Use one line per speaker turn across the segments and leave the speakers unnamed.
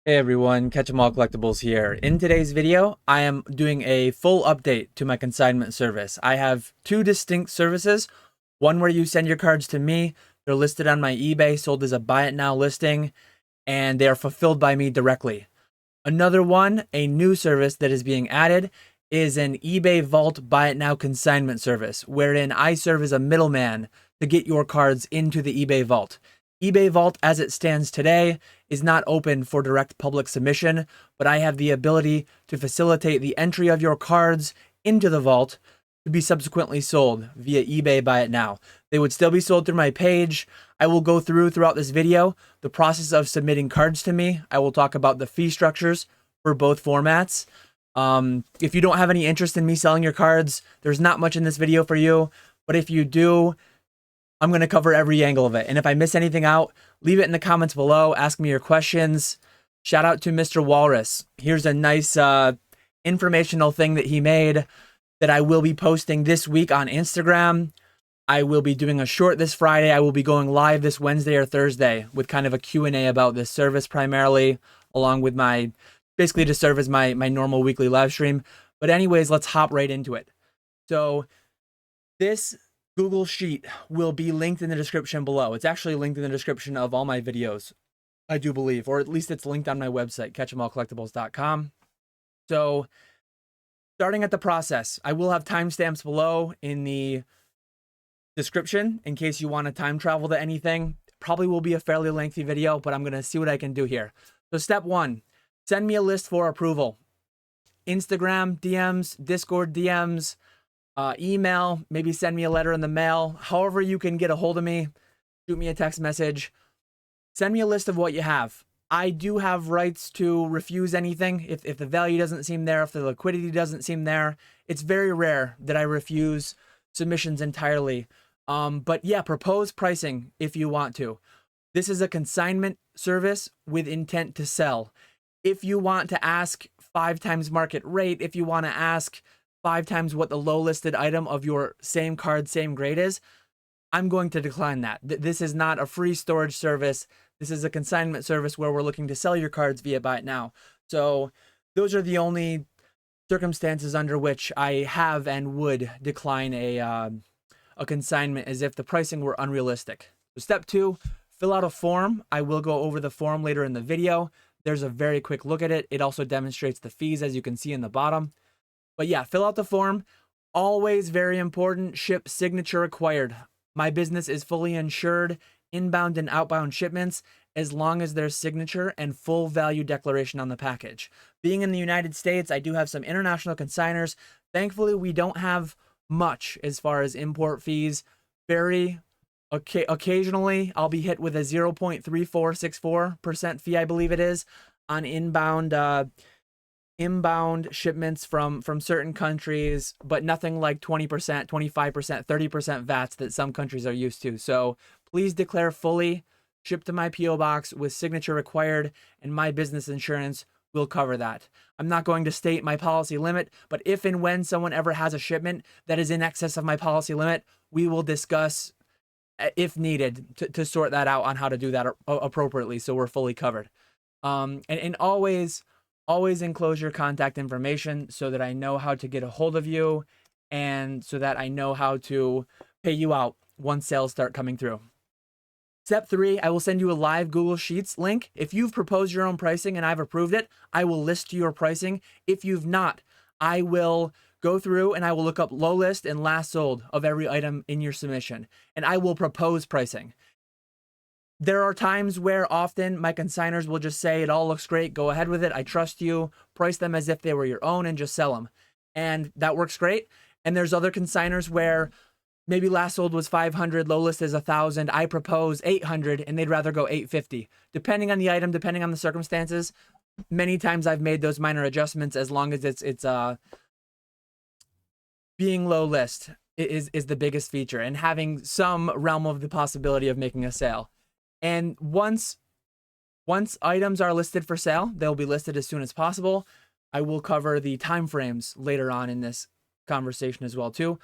Hey everyone, Catch 'em All Collectibles here. In today's video, I am doing a full update to my consignment service. I have two distinct services. One where you send your cards to me. They're listed on my eBay, sold as a buy it now listing, and they are fulfilled by me directly. Another one, a new service that is being added, is an eBay Vault Buy It Now consignment service, wherein I serve as a middleman to get your cards into the eBay Vault. eBay Vault, as it stands today, is not open for direct public submission, but I have the ability to facilitate the entry of your cards into the vault to be subsequently sold via eBay Buy It Now. They would still be sold through my page. I will go throughout this video the process of submitting cards to me. I will talk about the fee structures for both formats. If you don't have any interest in me selling your cards, there's not much in this video for you. But if you do, I'm going to cover every angle of it. And if I miss anything out, leave it in the comments below. Ask me your questions. Shout out to Mr. Walrus. Here's a nice informational thing that he made that I will be posting this week on Instagram. I will be doing a short this Friday. I will be going live this Wednesday or Thursday with kind of a Q&A about this service primarily, along with basically to serve as my normal weekly live stream. But anyways, let's hop right into it. So this Google Sheet will be linked in the description below. It's actually linked in the description of all my videos, I do believe, or at least it's linked on my website, catchemallcollectibles.com. So starting at the process, I will have timestamps below in the description in case you want to time travel to anything. Probably will be a fairly lengthy video, but I'm going to see what I can do here. So step one, send me a list for approval. Instagram DMs, Discord DMs, email, maybe send me a letter in the mail. However you can get a hold of me, shoot me a text message. Send me a list of what you have. I do have rights to refuse anything if the value doesn't seem there, if the liquidity doesn't seem there. It's very rare that I refuse submissions entirely. But yeah, propose pricing if you want to. This is a consignment service with intent to sell. If you want to ask 5 times market rate, if you want to ask 5 times what the low listed item of your same card, same grade is, I'm going to decline that. This is not a free storage service. This is a consignment service where we're looking to sell your cards via Buy It Now. So those are the only circumstances under which I have and would decline a consignment, as if the pricing were unrealistic. So step 2, fill out a form. I will go over the form later in the video. There's a very quick look at it. It also demonstrates the fees, as you can see in the bottom. But yeah, fill out the form. Always very important, ship signature required. My business is fully insured, inbound and outbound shipments, as long as there's signature and full value declaration on the package. Being in the United States, I do have some international consigners. Thankfully, we don't have much as far as import fees. Very occasionally, I'll be hit with a 0.3464% fee, I believe it is, on inbound shipments from certain countries, but nothing like 20%, 25%, 30% VATs that some countries are used to. So please declare fully, ship to my PO box with signature required, and my business insurance will cover that. I'm not going to state my policy limit, but if and when someone ever has a shipment that is in excess of my policy limit, we will discuss, if needed, to sort that out on how to do that appropriately so we're fully covered. And always enclose your contact information so that I know how to get a hold of you and so that I know how to pay you out once sales start coming through. Step 3, I will send you a live Google Sheets link. If you've proposed your own pricing and I've approved it, I will list your pricing. If you've not, I will go through and I will look up low list and last sold of every item in your submission, and I will propose pricing. There are times where often my consigners will just say, it all looks great, go ahead with it, I trust you, price them as if they were your own and just sell them. And that works great. And there's other consigners where maybe last sold was 500, low list is 1,000, I propose 800 and they'd rather go 850. Depending on the item, depending on the circumstances, many times I've made those minor adjustments as long as it's being low list is the biggest feature and having some realm of the possibility of making a sale. And once items are listed for sale, they'll be listed as soon as possible. I will cover the time frames later on in this conversation as well too.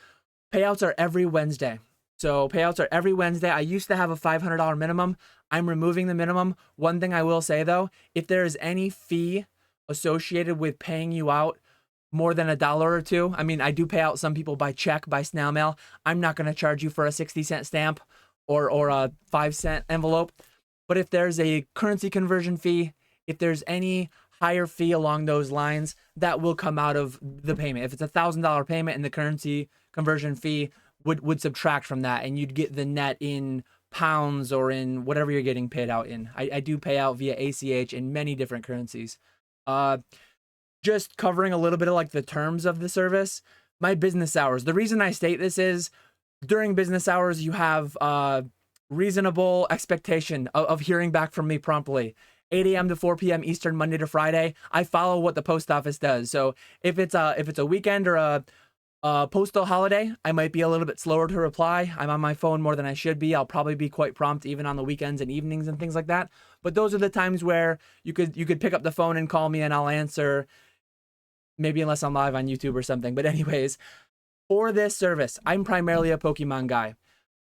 Payouts are every Wednesday. So payouts are every Wednesday. I used to have a $500 minimum. I'm removing the minimum. One thing I will say though, if there is any fee associated with paying you out more than $1 or $2, I mean, I do pay out some people by check, by snail mail. I'm not going to charge you for a 60-cent stamp or a 5-cent envelope. But if there's a currency conversion fee, if there's any higher fee along those lines, that will come out of the payment. If it's $1,000 payment and the currency conversion fee would subtract from that, and you'd get the net in pounds or in whatever you're getting paid out in. I do pay out via ACH in many different currencies. Just covering a little bit of like the terms of the service, my business hours. The reason I state this is during business hours, you have reasonable expectation of hearing back from me promptly. 8 a.m. to 4 p.m. Eastern, Monday to Friday. I follow what the post office does. So if it's a weekend or a postal holiday, I might be a little bit slower to reply. I'm on my phone more than I should be. I'll probably be quite prompt even on the weekends and evenings and things like that. But those are the times where you could pick up the phone and call me and I'll answer, maybe unless I'm live on YouTube or something. But anyways, for this service, I'm primarily a Pokemon guy.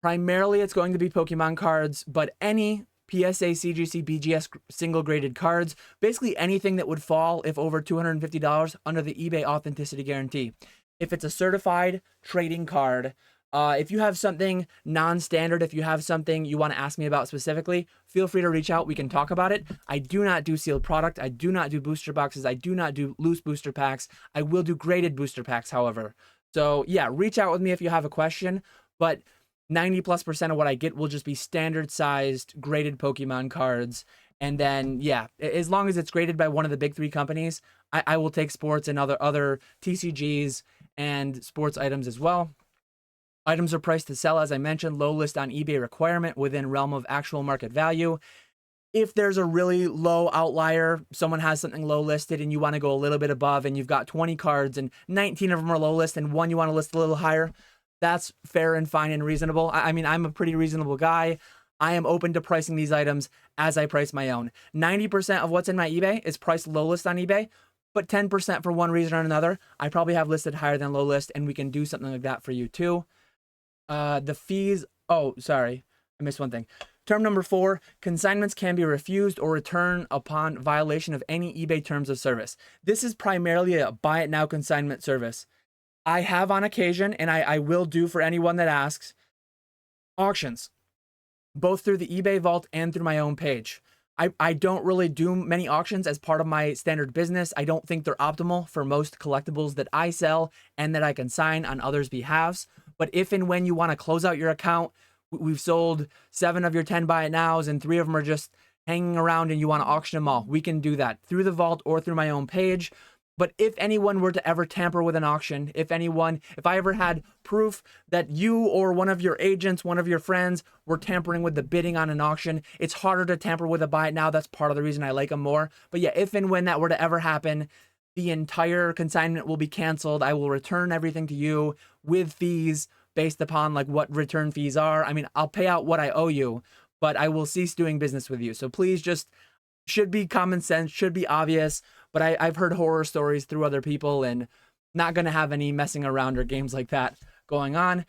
Primarily it's going to be Pokemon cards, but any PSA, CGC, BGS single graded cards, basically anything that would fall if over $250 under the eBay authenticity guarantee. If it's a certified trading card, if you have something non-standard, if you have something you want to ask me about specifically, feel free to reach out. We can talk about it. I do not do sealed product. I do not do booster boxes. I do not do loose booster packs. I will do graded booster packs, however. So yeah, reach out with me if you have a question, but 90+% of what I get will just be standard sized graded Pokemon cards. And then, yeah, as long as it's graded by one of the big 3 companies, I will take sports and other TCGs and sports items as well. Items are priced to sell, as I mentioned, low list on eBay requirement within realm of actual market value. If there's a really low outlier, someone has something low listed and you want to go a little bit above and you've got 20 cards and 19 of them are low list and one you want to list a little higher, that's fair and fine and reasonable. I mean, I'm a pretty reasonable guy. I am open to pricing these items as I price my own. 90% of what's in my eBay is priced low list on eBay, but 10% for one reason or another, I probably have listed higher than low list, and we can do something like that for you too. The fees, oh, sorry, I missed one thing. Term number 4, consignments can be refused or returned upon violation of any eBay terms of service. This is primarily a buy it now consignment service. I have on occasion, and I will do for anyone that asks, auctions, both through the eBay Vault and through my own page. I don't really do many auctions as part of my standard business. I don't think they're optimal for most collectibles that I sell and that I consign on others' behalves. But if and when you want to close out your account, we've sold 7 of your 10 buy it nows and 3 of them are just hanging around and you want to auction them all, we can do that through the Vault or through my own page. But if anyone were to ever tamper with an auction, if I ever had proof that you or one of your agents, one of your friends were tampering with the bidding on an auction, it's harder to tamper with a buy it now. That's part of the reason I like them more. But yeah, if and when that were to ever happen, the entire consignment will be canceled. I will return everything to you with fees based upon like what return fees are. I mean, I'll pay out what I owe you, but I will cease doing business with you. So please just, should be common sense, should be obvious. But I've heard horror stories through other people and not going to have any messing around or games like that going on.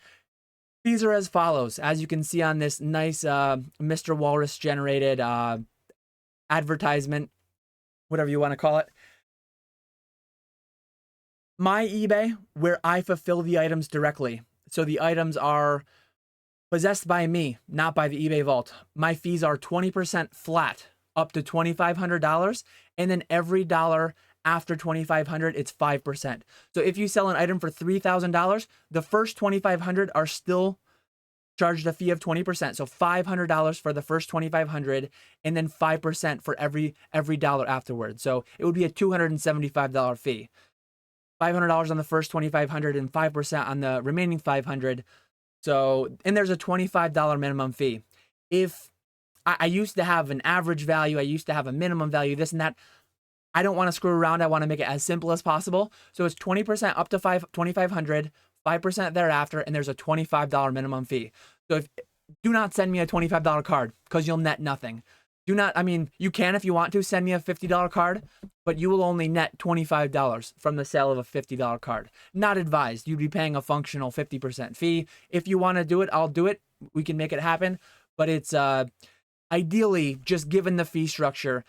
These are as follows. As you can see on this nice Mr. Walrus generated advertisement, whatever you want to call it. My eBay, where I fulfill the items directly. So the items are possessed by me, not by the eBay Vault. My fees are 20% flat, up to $2,500, and then every dollar after $2,500, it's 5%. So if you sell an item for $3,000, the first $2,500 are still charged a fee of 20%. So $500 for the first $2,500, and then 5% for every dollar afterwards. So it would be a $275 fee. $500 on the first $2,500 and 5% on the remaining $500. So, and there's a $25 minimum fee. If I used to have an average value, I used to have a minimum value, this and that. I don't want to screw around. I want to make it as simple as possible. So it's 20% up to $2,500, 5% thereafter, and there's a $25 minimum fee. So do not send me a $25 card because you'll net nothing. Do not, I mean, you can if you want to send me a $50 card, but you will only net $25 from the sale of a $50 card. Not advised. You'd be paying a functional 50% fee. If you want to do it, I'll do it. We can make it happen. But it's ideally, just given the fee structure,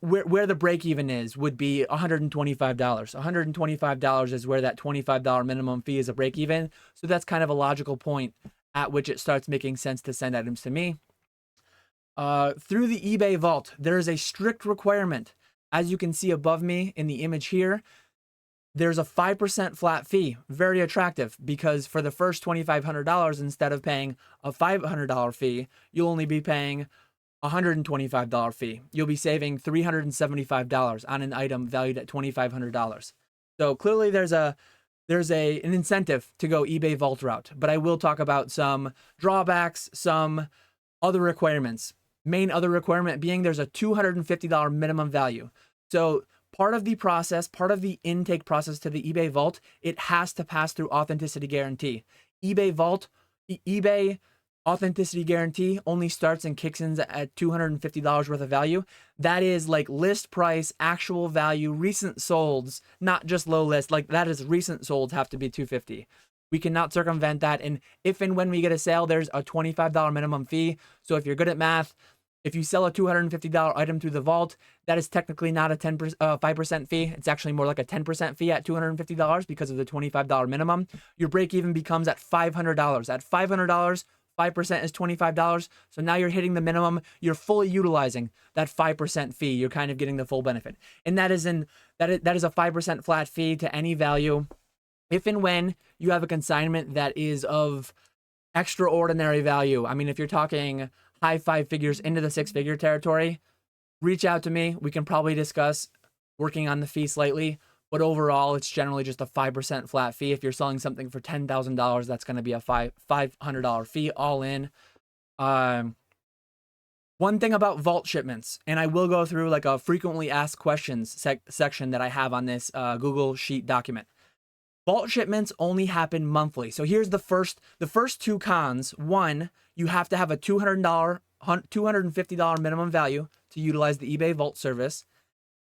where the break even is would be $125. $125 is where that $25 minimum fee is a break even. So that's kind of a logical point at which it starts making sense to send items to me. Through the eBay Vault, there is a strict requirement. As you can see above me in the image here, there's a 5% flat fee. Very attractive, because for the first $2,500, instead of paying a $500 fee, you'll only be paying a $125 fee. You'll be saving $375 on an item valued at $2,500. So clearly there's an incentive to go eBay Vault route, but I will talk about some drawbacks, some other requirements. Main other requirement being there's a $250 minimum value. So part of the process, part of the intake process to the eBay Vault, it has to pass through authenticity guarantee. eBay Vault, eBay authenticity guarantee only starts and kicks in at $250 worth of value. That is like list price, actual value, recent solds, not just low list. Like that is recent solds have to be $250. We cannot circumvent that. And if and when we get a sale, there's a $25 minimum fee. So if you're good at math, if you sell a $250 item through the vault, that is technically not a 5% fee. It's actually more like a 10% fee at $250 because of the $25 minimum. Your break even becomes at $500. At $500, 5% is $25. So now you're hitting the minimum. You're fully utilizing that 5% fee. You're kind of getting the full benefit. And that is a 5% flat fee to any value. If and when you have a consignment that is of extraordinary value, I mean, if you're talking high 5 figures into the 6-figure territory, reach out to me. We can probably discuss working on the fee slightly, but overall, it's generally just a 5% flat fee. If you're selling something for $10,000, that's going to be a $500 fee all in. One thing about vault shipments, and I will go through like a frequently asked questions section that I have on this Google Sheet document. Vault shipments only happen monthly. So here's the first two cons. One, you have to have a $250 minimum value to utilize the eBay Vault service.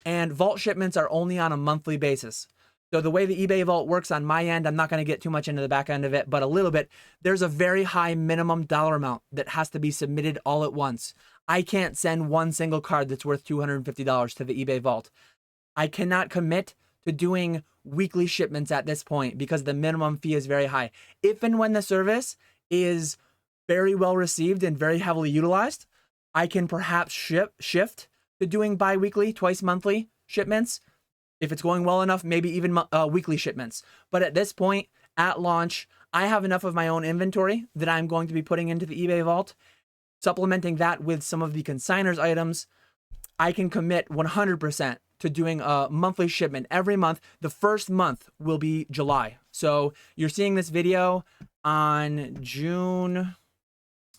And vault shipments are only on a monthly basis. So the way the eBay Vault works on my end, I'm not going to get too much into the back end of it, but a little bit, there's a very high minimum dollar amount that has to be submitted all at once. I can't send one single card that's worth $250 to the eBay Vault. I cannot commit to doing weekly shipments at this point because the minimum fee is very high. If and when the service is very well received and very heavily utilized, I can perhaps shift to doing bi-weekly, twice monthly shipments. If it's going well enough, maybe even weekly shipments. But at this point, at launch, I have enough of my own inventory that I'm going to be putting into the eBay Vault. Supplementing that with some of the consigners items, I can commit 100% to doing a monthly shipment every month. The first month will be July. So you're seeing this video on June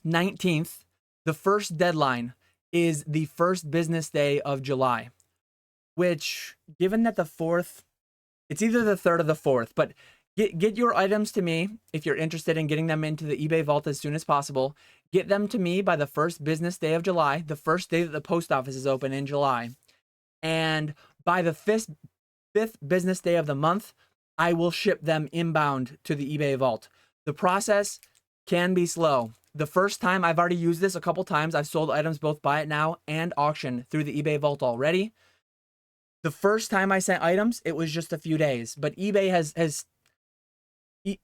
19th. The first deadline is the first business day of July, which, given that the 4th, it's either the 3rd or the 4th, but get your items to me if you're interested in getting them into the eBay Vault as soon as possible. Get them to me by the first business day of July, the first day that the post office is open in July. And by the fifth business day of the month, I will ship them inbound to the eBay Vault. The process can be slow. The first time, I've already used this a couple times. I've sold items both buy it now and auction through the eBay Vault already. The first time I sent items, it was just a few days, but eBay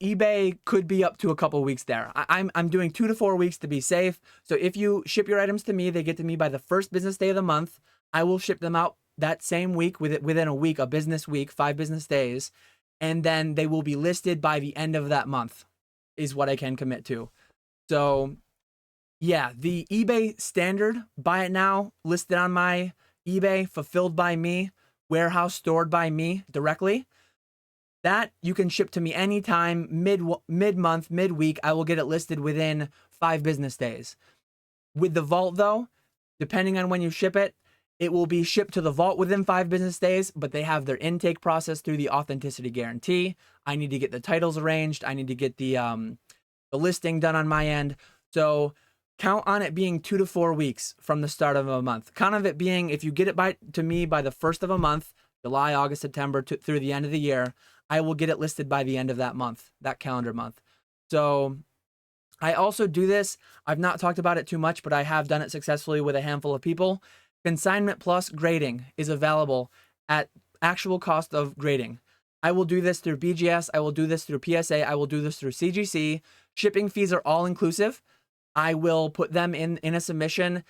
eBay could be up to a couple weeks there. I'm doing 2 to 4 weeks to be safe. So if you ship your items to me, they get to me by the first business day of the month. I will ship them out that same week, within a week, a business week, 5 business days, and then they will be listed by the end of that month is what I can commit to. So yeah, the eBay standard, buy it now, listed on my eBay, fulfilled by me, warehouse stored by me directly, that you can ship to me anytime, mid-month, mid-week. I will get it listed within 5 business days. With the Vault though, depending on when you ship it, it will be shipped to the Vault within 5 business days, but they have their intake process through the authenticity guarantee. I need to get the titles arranged. I need to get the listing done on my end. So count on it being 2 to 4 weeks from the start of a month. Count of it being, if you get it to me by the first of a month, July, August, September, through the end of the year, I will get it listed by the end of that month, that calendar month. So I also do this. I've not talked about it too much, but I have done it successfully with a handful of people. Consignment Plus grading is available at actual cost of grading. I will do this through BGS. I will do this through PSA. I will do this through CGC. Shipping fees are all inclusive. I will put them in a submission.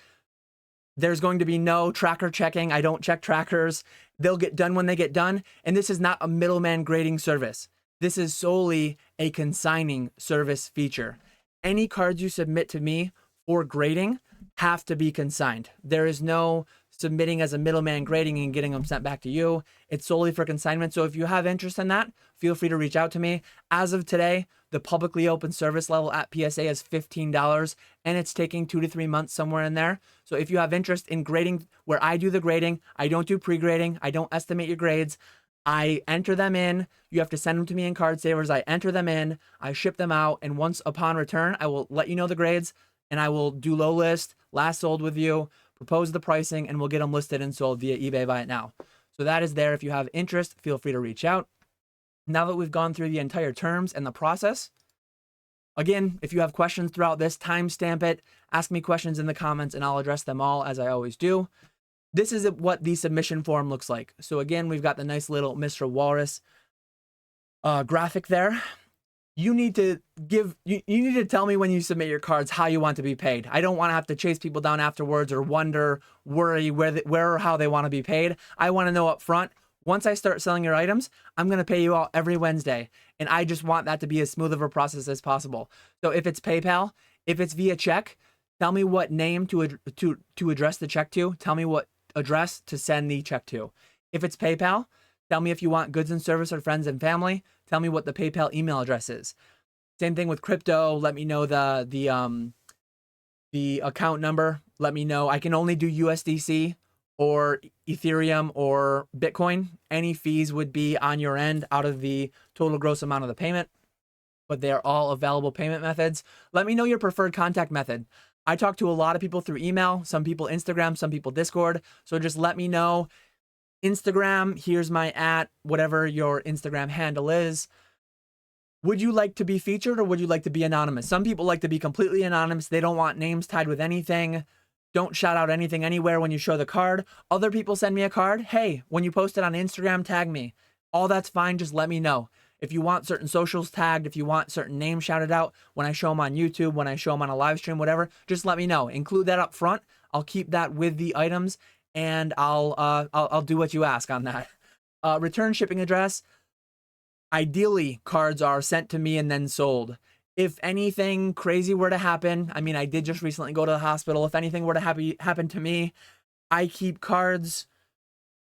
There's going to be no tracker checking. I don't check trackers. They'll get done when they get done. And this is not a middleman grading service. This is solely a consigning service feature. Any cards you submit to me for grading have to be consigned. There is no submitting as a middleman grading and getting them sent back to you. It's solely for consignment. So if you have interest in that, feel free to reach out to me. As of today, the publicly open service level at PSA is $15, and it's taking 2 to 3 months, somewhere in there. So if you have interest in grading, where I do the grading, I don't do pre-grading, I don't estimate your grades. I enter them in. You have to send them to me in card savers. I enter them in, I ship them out, and once upon return, I will let you know the grades, and I will do low list, last sold with you, propose the pricing, and we'll get them listed and sold via eBay Buy It Now. So that is there. If you have interest, feel free to reach out. Now that we've gone through the entire terms and the process, again, if you have questions throughout this, timestamp it, ask me questions in the comments, and I'll address them all as I always do. This is what the submission form looks like. So again, we've got the nice little Mr. Walrus graphic there. You need to you need to tell me when you submit your cards how you want to be paid. I don't want to have to chase people down afterwards or worry where or how they want to be paid. I want to know up front. Once I start selling your items, I'm going to pay you out every Wednesday. And I just want that to be as smooth of a process as possible. So if it's PayPal, if it's via check, tell me what name to address the check to. Tell me what address to send the check to. If it's PayPal, tell me if you want goods and service or friends and family. Tell me what the PayPal email address is. Same thing with crypto. Let me know the account number. Let me know. I can only do USDC or Ethereum or Bitcoin. Any fees would be on your end out of the total gross amount of the payment, but they're all available payment methods. Let me know your preferred contact method. I talk to a lot of people through email, some people Instagram, some people Discord. So just let me know. Instagram, here's my whatever your Instagram handle is. Would you like to be featured or would you like to be anonymous? Some people like to be completely anonymous. They don't want names tied with anything. Don't shout out anything anywhere when you show the card. Other people send me a card. Hey, when you post it on Instagram, tag me. All that's fine. Just let me know. If you want certain socials tagged, if you want certain names shouted out, when I show them on YouTube, when I show them on a live stream, whatever, just let me know. Include that up front. I'll keep that with the items, and I'll do what you ask on that. Return shipping address. Ideally, cards are sent to me and then sold. If anything crazy were to happen, I mean, I did just recently go to the hospital. If anything were to happen to me, I keep cards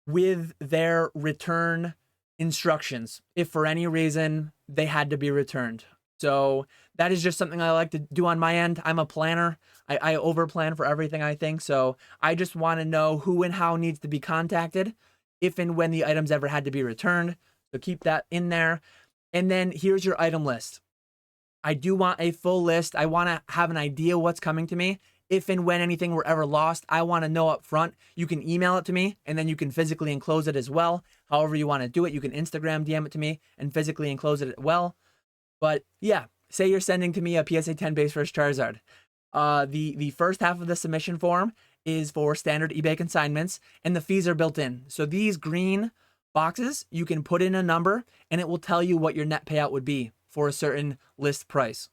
with their return instructions if for any reason they had to be returned. So that is just something I like to do on my end. I'm a planner. I over plan for everything, I think. So I just want to know who and how needs to be contacted if and when the items ever had to be returned. So keep that in there. And then here's your item list. I do want a full list. I want to have an idea what's coming to me. If and when anything were ever lost, I want to know up front. You can email it to me, and then you can physically enclose it as well. However you want to do it, you can Instagram DM it to me and physically enclose it as well. But yeah, say you're sending to me a PSA 10 base first Charizard. The first half of the submission form is for standard eBay consignments, and the fees are built in. So these green boxes, you can put in a number, and it will tell you what your net payout would be for a certain list price.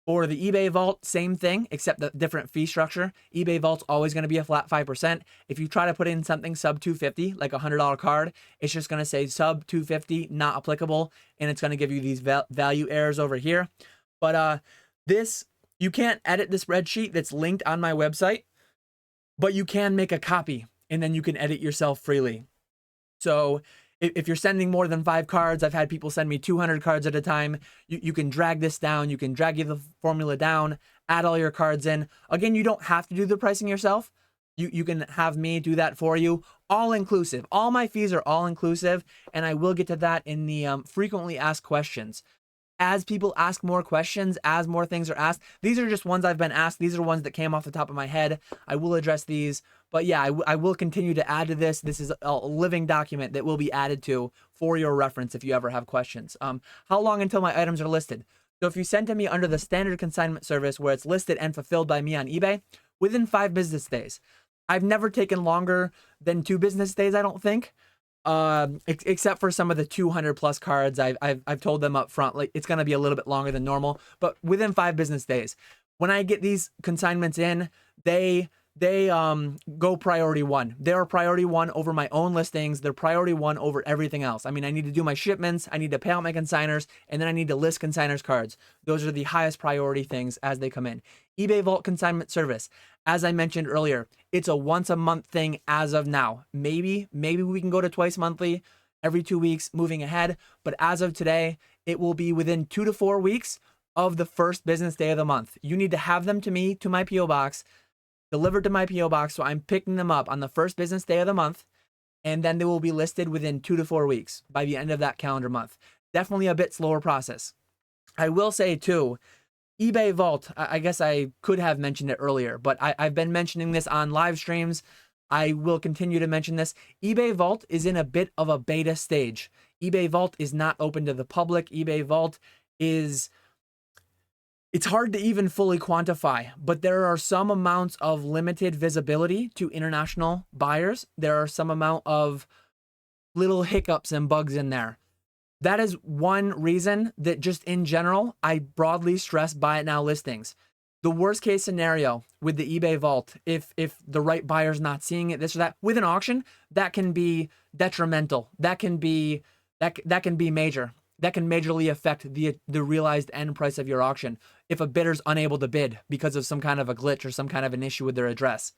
For the eBay Vault, same thing, except the different fee structure. eBay Vault's always going to be a flat 5%. If you try to put in something sub $250, like a $100 card, it's just going to say sub $250, not applicable, and it's going to give you these value errors over here. But you can't edit the spreadsheet that's linked on my website, but you can make a copy, and then you can edit yourself freely. So if you're sending more than 5 cards, I've had people send me 200 cards at a time. You can drag this down. You can drag the formula down, add all your cards in. Again, you don't have to do the pricing yourself. You can have me do that for you. All inclusive. All my fees are all inclusive, and I will get to that in the frequently asked questions. as people ask more questions, as more things are asked. These are just ones I've been asked. These are ones that came off the top of my head. I will address these. But yeah, I will continue to add to this. This is a living document that will be added to for your reference if you ever have questions. How long until my items are listed? So if you send to me under the standard consignment service where it's listed and fulfilled by me on eBay, within 5 business days. I've never taken longer than 2 business days, I don't think. Except for some of the 200 plus cards, I've told them up front, like it's gonna be a little bit longer than normal, but within 5 business days. When I get these consignments in, they go priority 1. They're priority 1 over my own listings. They're priority 1 over everything else. I mean, I need to do my shipments, I need to pay out my consigners, and then I need to list consigners cards. Those are the highest priority things as they come in. eBay Vault Consignment Service, as I mentioned earlier, it's a once a month thing as of now. Maybe we can go to twice monthly, every 2 weeks moving ahead, but as of today, it will be within 2 to 4 weeks of the first business day of the month. You need to have them to me, to my PO box, delivered to my PO box, so I'm picking them up on the first business day of the month, and then they will be listed within 2 to 4 weeks by the end of that calendar month. Definitely a bit slower process. I will say too, eBay Vault, I guess I could have mentioned it earlier, but I've been mentioning this on live streams. I will continue to mention this. eBay Vault is in a bit of a beta stage. eBay Vault is not open to the public. eBay Vault is, it's hard to even fully quantify, but there are some amounts of limited visibility to international buyers. There are some amount of little hiccups and bugs in there. That is one reason that just in general, I broadly stress buy it now listings. The worst case scenario with the eBay Vault, if the right buyer's not seeing it, this or that, with an auction, that can be detrimental. That can be major. That can majorly affect the realized end price of your auction if a bidder's unable to bid because of some kind of a glitch or some kind of an issue with their address.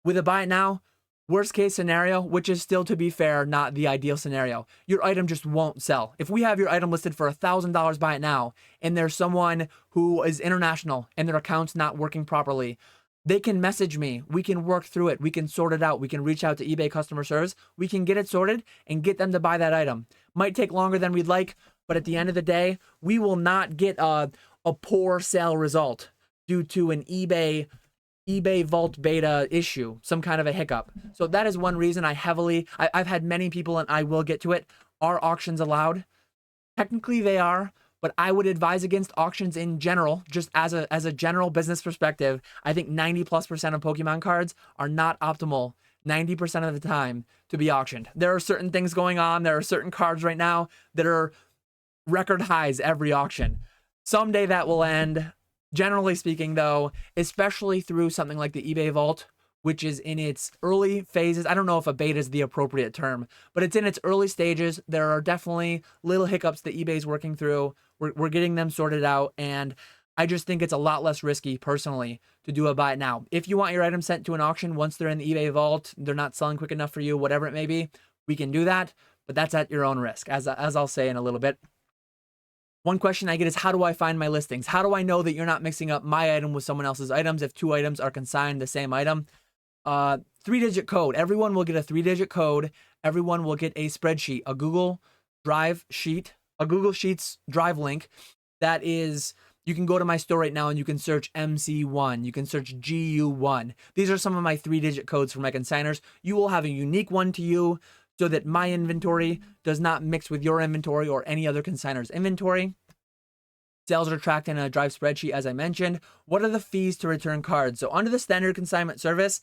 With a buy it now, worst case scenario, which is still, to be fair, not the ideal scenario, your item just won't sell. If we have your item listed for $1,000 buy it now, and there's someone who is international and their account's not working properly, they can message me. We can work through it. We can sort it out. We can reach out to eBay customer service. We can get it sorted and get them to buy that item. Might take longer than we'd like, but at the end of the day, we will not get a poor sale result due to an eBay Vault beta issue, some kind of a hiccup. So that is one reason I've had many people, and I will get to it, are auctions allowed? Technically they are, but I would advise against auctions in general, just as a general business perspective. I think 90+% of Pokemon cards are not optimal 90% of the time to be auctioned. There are certain things going on. There are certain cards right now that are record highs every auction. Someday that will end. Generally speaking, though, especially through something like the eBay Vault, which is in its early phases. I don't know if a beta is the appropriate term, but it's in its early stages. There are definitely little hiccups that eBay's working through. We're getting them sorted out, and I just think it's a lot less risky, personally, to do a buy it now. If you want your items sent to an auction once they're in the eBay Vault, they're not selling quick enough for you, whatever it may be, we can do that, but that's at your own risk, as I'll say in a little bit. One question I get is, how do I find my listings? How do I know that you're not mixing up my item with someone else's items if 2 items are consigned the same item? 3-digit code. Everyone will get a 3-digit code. Everyone will get a spreadsheet, a Google Drive sheet, a Google Sheets Drive link. That is, you can go to my store right now and you can search MC1. You can search GU1. These are some of my 3-digit codes for my consigners. You will have a unique one to you, so that my inventory does not mix with your inventory or any other consigner's inventory. Sales are tracked in a Drive spreadsheet, as I mentioned. What are the fees to return cards? So under the standard consignment service,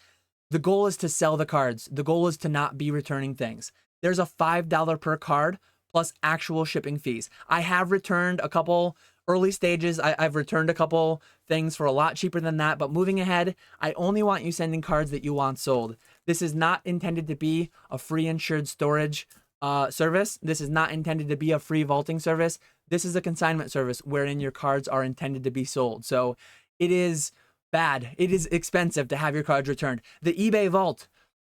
the goal is to sell the cards. The goal is to not be returning things. There's a $5 per card plus actual shipping fees. I have returned a couple early stages. I've returned a couple things for a lot cheaper than that, but moving ahead, I only want you sending cards that you want sold. This is not intended to be a free insured storage service. This is not intended to be a free vaulting service. This is a consignment service wherein your cards are intended to be sold. So it is bad. It is expensive to have your cards returned. The eBay Vault,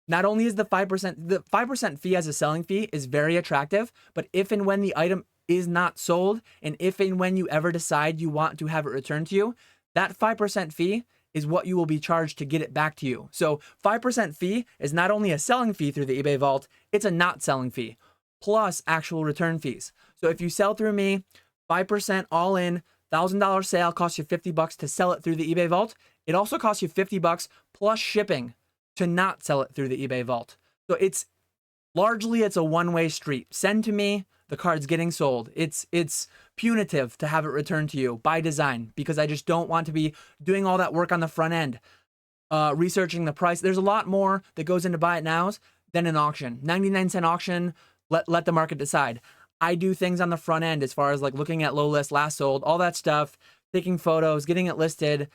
not only is the 5% fee as a selling fee is very attractive, but if and when the item is not sold, and if and when you ever decide you want to have it returned to you, that 5% fee is what you will be charged to get it back to you. So 5% fee is not only a selling fee through the eBay Vault, it's a not selling fee, plus actual return fees. So if you sell through me, 5% all in, $1,000 sale costs you $50 to sell it through the eBay Vault. It also costs you $50 plus shipping to not sell it through the eBay Vault. So it's a one-way street. Send to me, the card's getting sold. It's punitive to have it returned to you by design, because I just don't want to be doing all that work on the front end, researching the price. There's a lot more that goes into buy it nows than an auction. 99-cent auction, let the market decide. I do things on the front end as far as like looking at low list, last sold, all that stuff, taking photos, getting it listed,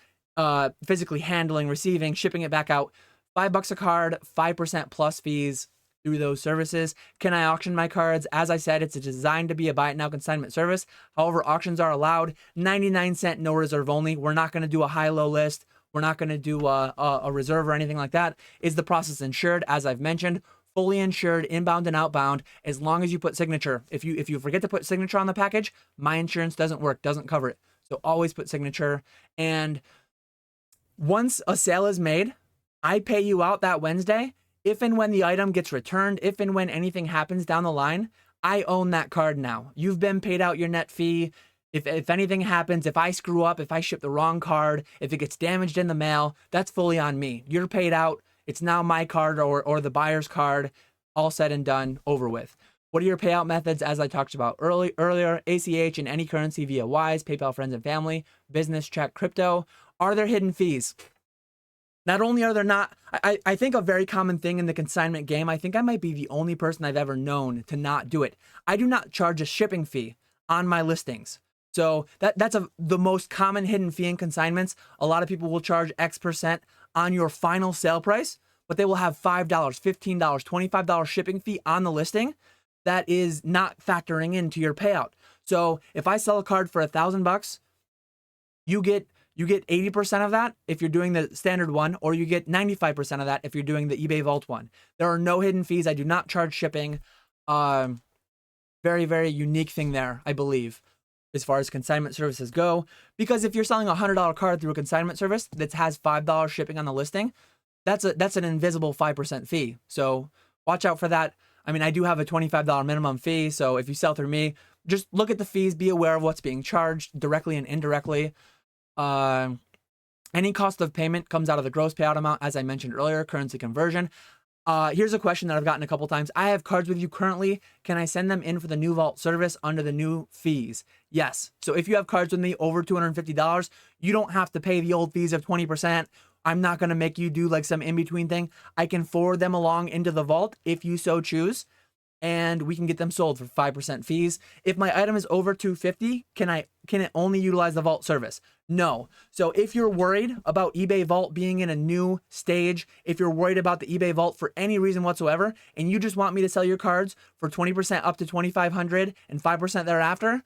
physically handling, receiving, shipping it back out. $5 a card, 5% plus fees through those services. Can I auction my cards? As I said, it's designed to be a buy it now consignment service. However, auctions are allowed. 99-cent, no reserve only. We're not going to do a high-low list. We're not going to do a reserve or anything like that. Is the process insured? As I've mentioned, fully insured, inbound and outbound, as long as you put signature. If you forget to put signature on the package, my insurance doesn't work, doesn't cover it. So always put signature. And once a sale is made, I pay you out that Wednesday. If and when the item gets returned, if and when anything happens down the line, I own that card now. You've been paid out your net fee. If anything happens, if I screw up, if I ship the wrong card, if it gets damaged in the mail, that's fully on me. You're paid out. It's now my card or the buyer's card, all said and done, over with. What are your payout methods? As I talked about earlier, ACH in any currency via Wise, PayPal, friends and family, business, check, crypto. Are there hidden fees? Not only are there not, I think a very common thing in the consignment game, I think I might be the only person I've ever known to not do it. I do not charge a shipping fee on my listings. So that's the most common hidden fee in consignments. A lot of people will charge X% on your final sale price, but they will have $5, $15, $25 shipping fee on the listing that is not factoring into your payout. So if I sell a card for $1,000, you get 80% of that if you're doing the standard one, or you get 95% of that if you're doing the eBay Vault one. There are no hidden fees. I do not charge shipping. Very, very unique thing there, I believe, as far as consignment services go. Because if you're selling a $100 card through a consignment service that has $5 shipping on the listing, that's an invisible 5% fee. So watch out for that. I mean, I do have a $25 minimum fee. So if you sell through me, just look at the fees, be aware of what's being charged directly and indirectly. Any cost of payment comes out of the gross payout amount, as I mentioned earlier, currency conversion. Here's a question that I've gotten a couple times. I have cards with you currently. Can I send them in for the new Vault service under the new fees? Yes. So if you have cards with me over $250, you don't have to pay the old fees of 20%. I'm not going to make you do like some in-between thing. I can forward them along into the Vault if you so choose, and we can get them sold for 5% fees. If my item is over $250, can it only utilize the Vault service? No. So if you're worried about eBay Vault being in a new stage, if you're worried about the eBay Vault for any reason whatsoever, and you just want me to sell your cards for 20% up to $2,500 and 5% thereafter,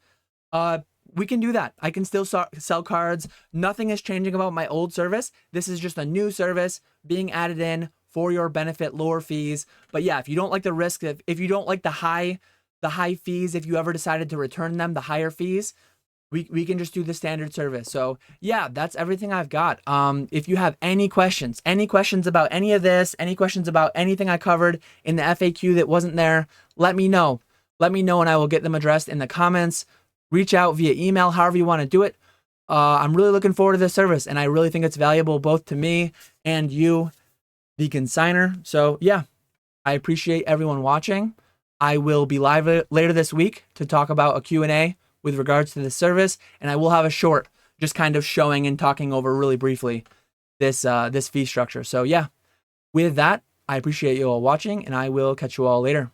we can do that. I can still sell cards. Nothing is changing about my old service. This is just a new service being added in for your benefit, lower fees. But yeah, if you don't like the risk, if you don't like the high fees, if you ever decided to return them, the higher fees, we can just do the standard service. So yeah, that's everything I've got. If you have any questions about any of this, any questions about anything I covered in the FAQ that wasn't there, let me know. Let me know and I will get them addressed in the comments. Reach out via email, however you want to do it. I'm really looking forward to this service, and I really think it's valuable both to me and you, the consigner. So yeah, I appreciate everyone watching. I will be live later this week to talk about a Q&A with regards to this service, and I will have a short just kind of showing and talking over really briefly this fee structure. So yeah, with that, I appreciate you all watching, and I will catch you all later.